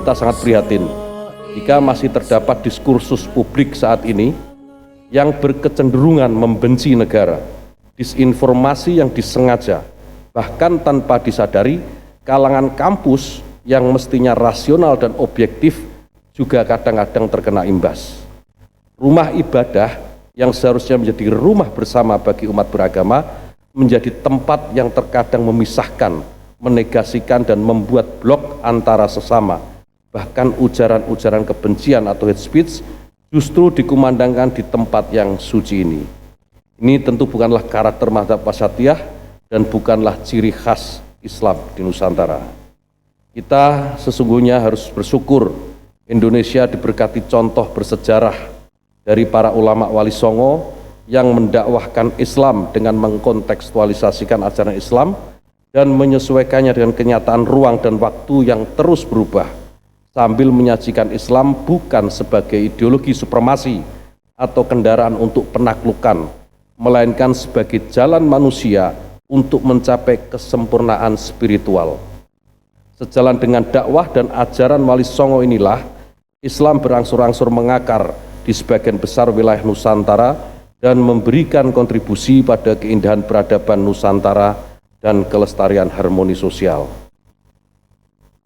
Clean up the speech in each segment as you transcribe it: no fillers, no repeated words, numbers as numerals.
kita sangat prihatin jika masih terdapat diskursus publik saat ini yang berkecenderungan membenci negara, disinformasi yang disengaja, bahkan tanpa disadari, kalangan kampus yang mestinya rasional dan objektif juga kadang-kadang terkena imbas. Rumah ibadah yang seharusnya menjadi rumah bersama bagi umat beragama menjadi tempat yang terkadang memisahkan, menegasikan dan membuat blok antara sesama. Bahkan ujaran-ujaran kebencian atau hate speech justru dikumandangkan di tempat yang suci ini. Ini tentu bukanlah karakter mazhab Wasatiyah dan bukanlah ciri khas Islam di Nusantara. Kita sesungguhnya harus bersyukur Indonesia diberkati contoh bersejarah dari para ulama Wali Songo yang mendakwahkan Islam dengan mengkontekstualisasikan ajaran Islam dan menyesuaikannya dengan kenyataan ruang dan waktu yang terus berubah, sambil menyajikan Islam bukan sebagai ideologi supremasi atau kendaraan untuk penaklukan, melainkan sebagai jalan manusia untuk mencapai kesempurnaan spiritual. Sejalan dengan dakwah dan ajaran Wali Songo inilah, Islam berangsur-angsur mengakar di sebagian besar wilayah Nusantara dan memberikan kontribusi pada keindahan peradaban Nusantara dan kelestarian harmoni sosial.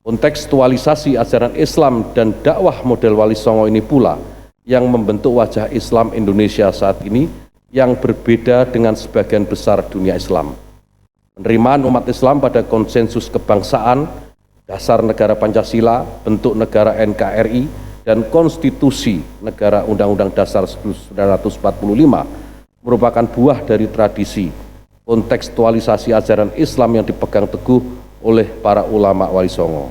Kontekstualisasi ajaran Islam dan dakwah model Wali Songo ini pula yang membentuk wajah Islam Indonesia saat ini yang berbeda dengan sebagian besar dunia Islam. Penerimaan umat Islam pada konsensus kebangsaan, dasar negara Pancasila, bentuk negara NKRI, dan konstitusi negara Undang-Undang Dasar 1945 merupakan buah dari tradisi kontekstualisasi ajaran Islam yang dipegang teguh oleh para ulama Wali Songo.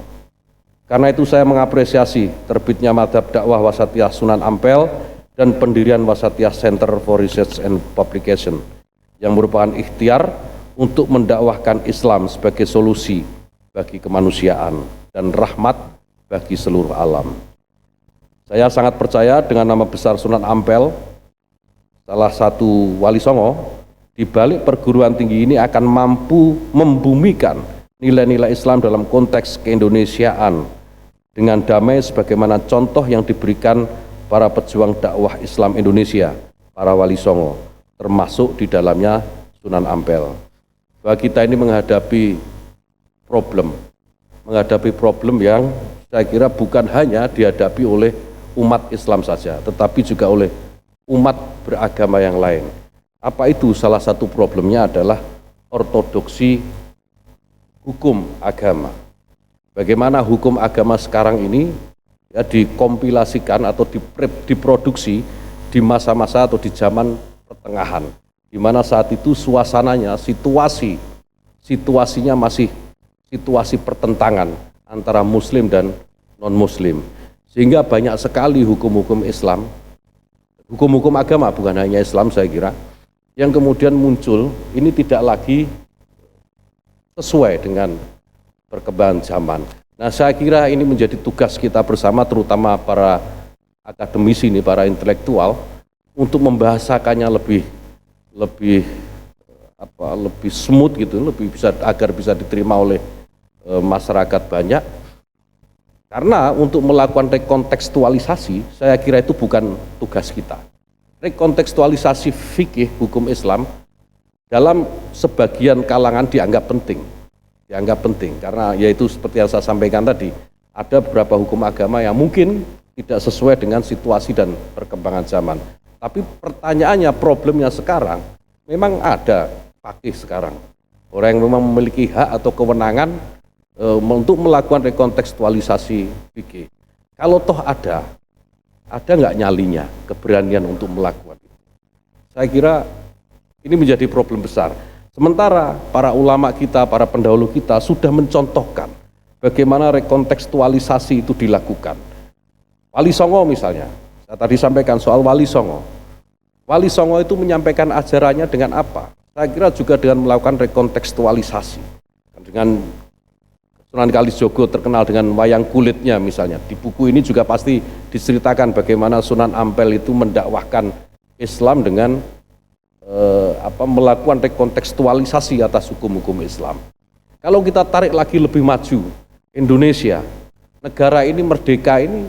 Karena itu saya mengapresiasi terbitnya Madhab Dakwah Wasatiyah Sunan Ampel dan pendirian Wasatiyah Center for Research and Publication yang merupakan ikhtiar untuk mendakwahkan Islam sebagai solusi bagi kemanusiaan dan rahmat bagi seluruh alam. Saya sangat percaya dengan nama besar Sunan Ampel, salah satu Wali Songo, di balik perguruan tinggi ini akan mampu membumikan nilai-nilai Islam dalam konteks keindonesiaan dengan damai sebagaimana contoh yang diberikan para pejuang dakwah Islam Indonesia, para Wali Songo, termasuk di dalamnya Sunan Ampel. Bahwa kita ini menghadapi problem yang saya kira bukan hanya dihadapi oleh umat Islam saja, tetapi juga oleh umat beragama yang lain. Apa itu? Salah satu problemnya adalah ortodoksi hukum agama. Bagaimana hukum agama sekarang ini ya dikompilasikan atau diproduksi di masa-masa atau di zaman pertengahan, di mana saat itu suasananya, situasinya masih situasi pertentangan antara Muslim dan non-Muslim. Sehingga banyak sekali hukum-hukum Islam, hukum-hukum agama bukan hanya Islam saya kira, yang kemudian muncul ini tidak lagi sesuai dengan perkembangan zaman. Nah saya kira ini menjadi tugas kita bersama, terutama para akademisi ini, para intelektual, untuk membahasakannya lebih smooth gitu, agar bisa diterima oleh masyarakat banyak. Karena untuk melakukan rekontekstualisasi, saya kira itu bukan tugas kita. Rekontekstualisasi fikih hukum Islam dalam sebagian kalangan dianggap penting karena yaitu seperti yang saya sampaikan tadi, ada beberapa hukum agama yang mungkin tidak sesuai dengan situasi dan perkembangan zaman. Tapi pertanyaannya, problemnya sekarang, memang ada fakih sekarang, orang yang memang memiliki hak atau kewenangan untuk melakukan rekontekstualisasi fikih. Kalau toh ada nggak nyalinya keberanian untuk melakukan itu? Saya kira ini menjadi problem besar. Sementara para ulama kita, para pendahulu kita sudah mencontohkan bagaimana rekontekstualisasi itu dilakukan. Wali Songo misalnya, saya tadi sampaikan soal Wali Songo. Wali Songo itu menyampaikan ajarannya dengan apa? Saya kira juga dengan melakukan rekontekstualisasi. Dengan Sunan Kalijogo terkenal dengan wayang kulitnya misalnya. Di buku ini juga pasti diceritakan bagaimana Sunan Ampel itu mendakwahkan Islam dengan melakukan rekontekstualisasi atas hukum-hukum Islam. Kalau kita tarik lagi lebih maju, Indonesia negara ini merdeka ini,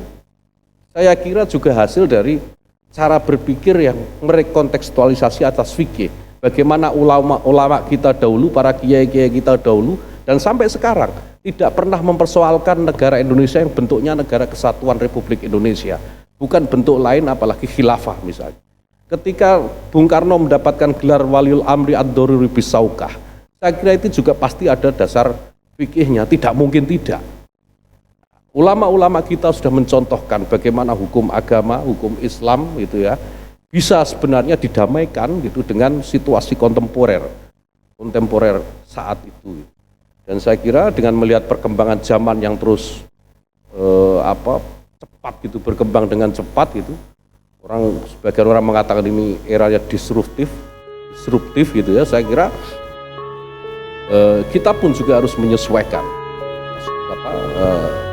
saya kira juga hasil dari cara berpikir yang merekontekstualisasi atas fikih. Bagaimana ulama-ulama kita dahulu, para kiai-kiai kita dahulu, dan sampai sekarang tidak pernah mempersoalkan negara Indonesia yang bentuknya negara kesatuan Republik Indonesia, bukan bentuk lain apalagi khilafah misalnya. Ketika Bung Karno mendapatkan gelar Waliul Amri Ad-Doruri Bisaukah, saya kira itu juga pasti ada dasar fikihnya, tidak mungkin tidak. Ulama-ulama kita sudah mencontohkan bagaimana hukum agama, hukum Islam gitu ya, bisa sebenarnya didamaikan gitu dengan situasi kontemporer saat itu. Dan saya kira dengan melihat perkembangan zaman yang terus cepat gitu, berkembang dengan cepat gitu, sebagian orang mengatakan ini eranya disruptif gitu ya. Saya kira kita pun juga harus menyesuaikan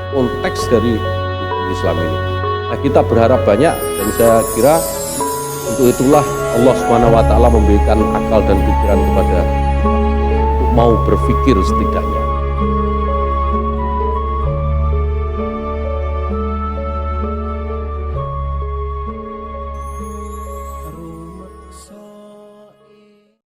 konteks dari hukum Islam ini. Nah, kita berharap banyak, dan saya kira untuk itulah Allah SWT memberikan akal dan pikiran kepada kita untuk mau berpikir setidaknya.